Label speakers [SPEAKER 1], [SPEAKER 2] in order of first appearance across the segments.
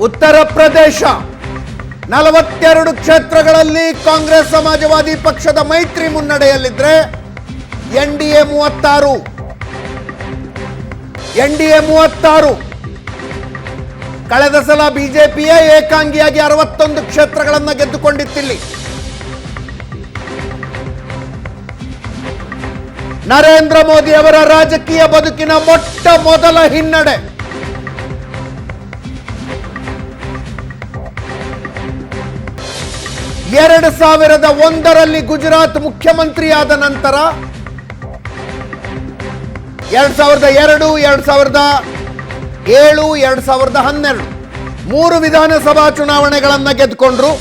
[SPEAKER 1] ಉತ್ತರ ಪ್ರದೇಶ 42 ಕ್ಷೇತ್ರಗಳಲ್ಲಿ ಕಾಂಗ್ರೆಸ್ ಸಮಾಜವಾದಿ ಪಕ್ಷದ ಮೈತ್ರಿ ಮುನ್ನಡೆಯಲ್ಲಿದ್ದರೆ ಎನ್ಡಿಎ 36 ಕಳೆದ ಸಲ ಬಿಜೆಪಿಯೇ ಏಕಾಂಗಿಯಾಗಿ 61 ಕ್ಷೇತ್ರಗಳನ್ನು ಗೆದ್ದುಕೊಂಡಿತ್ತಿಲ್ಲಿ. ನರೇಂದ್ರ ಮೋದಿ ಅವರ ರಾಜಕೀಯ ಬದುಕಿನ ಮೊಟ್ಟ ಮೊದಲ ಹಿನ್ನಡೆ. ಎರಡು 2001ರಲ್ಲಿ ಗುಜರಾತ್ ಮುಖ್ಯಮಂತ್ರಿಯಾದ ನಂತರ 2002, 2007, 2012 3 ವಿಧಾನಸಭಾ ಚುನಾವಣೆಗಳನ್ನು ಗೆದ್ದುಕೊಂಡ್ರು.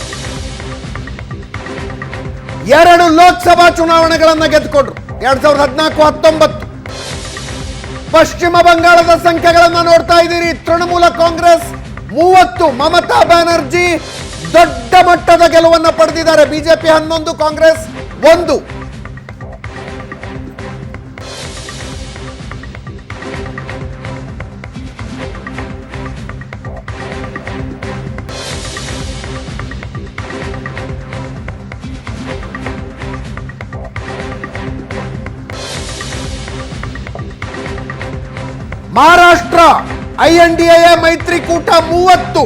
[SPEAKER 1] 2 ಲೋಕಸಭಾ ಚುನಾವಣೆಗಳನ್ನು ಗೆದ್ದುಕೊಂಡ್ರು 2014-19. ಪಶ್ಚಿಮ ಬಂಗಾಳದ ಸಂಖ್ಯೆಗಳನ್ನು ನೋಡ್ತಾ ಇದ್ದೀರಿ. ತೃಣಮೂಲ ಕಾಂಗ್ರೆಸ್ 30, ಮಮತಾ ಬ್ಯಾನರ್ಜಿ ದೊಡ್ಡ ಮಟ್ಟದ ಗೆಲುವನ್ನು ಪಡೆದಿದ್ದಾರೆ. ಬಿಜೆಪಿ 11, ಕಾಂಗ್ರೆಸ್ 1. ಮಹಾರಾಷ್ಟ್ರ INDA ಮೈತ್ರಿಕೂಟ 30.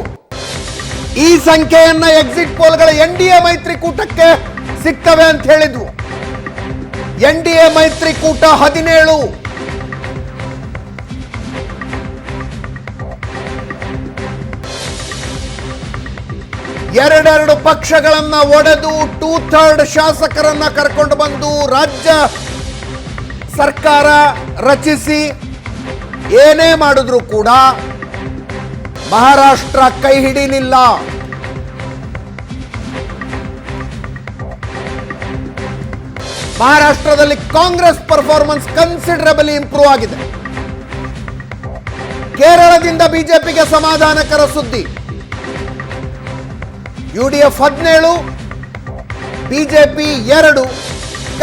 [SPEAKER 1] ಈ ಸಂಖ್ಯೆಯನ್ನ ಎಕ್ಸಿಟ್ ಪೋಲ್ಗಳ NDA ಮೈತ್ರಿಕೂಟಕ್ಕೆ ಸಿಗ್ತವೆ ಅಂತ ಹೇಳಿದ್ವು. NDA ಮೈತ್ರಿಕೂಟ 17. ಎರಡೆರಡು ಪಕ್ಷಗಳನ್ನ ಒಡೆದು 2/3 ಶಾಸಕರನ್ನ ಕರ್ಕೊಂಡು ಬಂದು ರಾಜ್ಯ ಸರ್ಕಾರ ರಚಿಸಿ ಏನೇ ಮಾಡಿದ್ರು ಕೂಡ ಮಹಾರಾಷ್ಟ್ರ ಕೈ ಹಿಡಿಲಿಲ್ಲ. ಮಹಾರಾಷ್ಟ್ರದಲ್ಲಿ ಕಾಂಗ್ರೆಸ್ ಪರ್ಫಾರ್ಮೆನ್ಸ್ ಕನ್ಸಿಡರಬಲಿ ಇಂಪ್ರೂವ್ ಆಗಿದೆ. ಕೇರಳದಿಂದ ಬಿಜೆಪಿಗೆ ಸಮಾಧಾನಕರ ಸುದ್ದಿ. UDF 17, ಬಿಜೆಪಿ 2,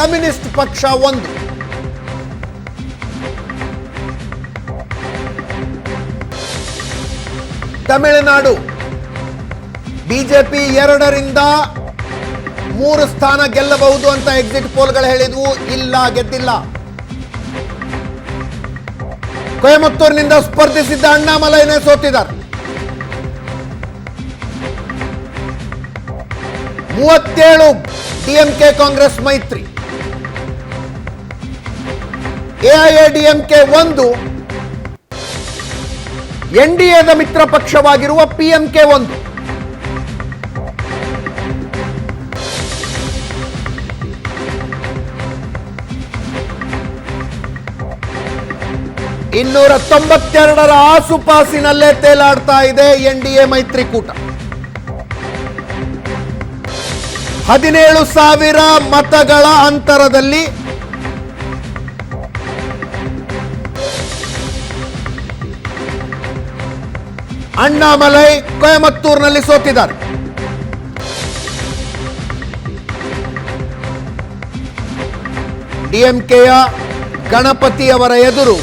[SPEAKER 1] ಕಮ್ಯುನಿಸ್ಟ್ ಪಕ್ಷ 1. ತಮಿಳುನಾಡು ಬಿಜೆಪಿ 2ರಿಂದ 3 ಸ್ಥಾನ ಗೆಲ್ಲಬಹುದು ಅಂತ ಎಕ್ಸಿಟ್ ಪೋಲ್ಗಳು ಹೇಳಿದ್ವು. ಇಲ್ಲ, ಗೆದ್ದಿಲ್ಲ. ಕೊಯಮತ್ತೂರಿನಿಂದ ಸ್ಪರ್ಧಿಸಿದ್ದ ಅಣ್ಣಾಮಲೈನೇ ಸೋತಿದ್ದಾರೆ. 37 DMK ಕಾಂಗ್ರೆಸ್ ಮೈತ್ರಿ, AIADMK 1, NDAದ ಮಿತ್ರ ಪಕ್ಷವಾಗಿರುವ PMK 1. ಇನ್ನೂರ 92ರ ಆಸುಪಾಸಿನಲ್ಲೇ ತೇಲಾಡ್ತಾ ಇದೆ NDA ಮೈತ್ರಿಕೂಟ. 17,000 ಮತಗಳ ಅಂತರದಲ್ಲಿ ಅಣ್ಣಾಮಲೈ ಕೊಯಮತ್ತೂರಿನಲ್ಲಿ ಸೋತಿದ್ದಾರೆ. DMKಯ ಗಣಪತಿ ಅವರ ಎದುರು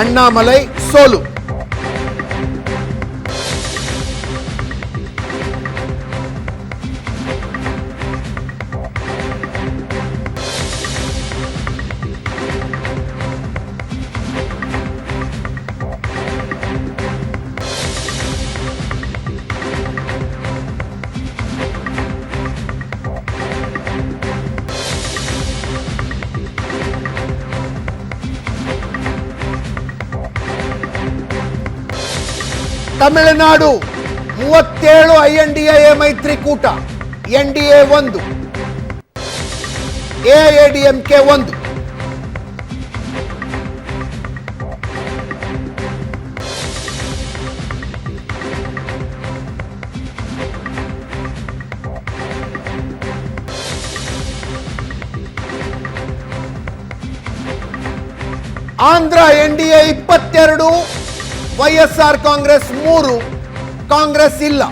[SPEAKER 1] ಅಣ್ಣಾಮಲೈ ಸೋಲು. ತಮಿಳುನಾಡು 37 INDA ಮೈತ್ರಿಕೂಟ, NDA 1, AIADMK 1. Andhra NDA 22, YSR Congress 3, Congress ಇಲ್ಲ.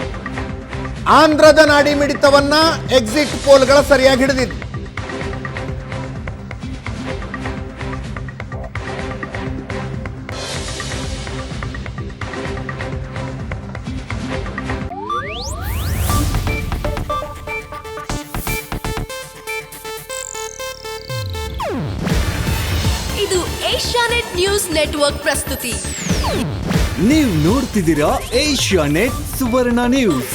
[SPEAKER 1] ಆಂಧ್ರದ ನಾಡಿ ಮಿಡಿತವನ್ನ ಎಕ್ಸಿಟ್ ಪೋಲ್ಗಳ ಸರಿಯಾಗಿ ಹಿಡಿದಿದೆ.
[SPEAKER 2] ಏಷ್ಯಾನೆಟ್ ನ್ಯೂಸ್ ನೆಟ್ವರ್ಕ್ ಪ್ರಸ್ತುತಿ.
[SPEAKER 3] ನೀವು ನೋಡ್ತಿದ್ದೀರಾ ಏಷ್ಯಾನೆಟ್ ಸುವರ್ಣ ನ್ಯೂಸ್.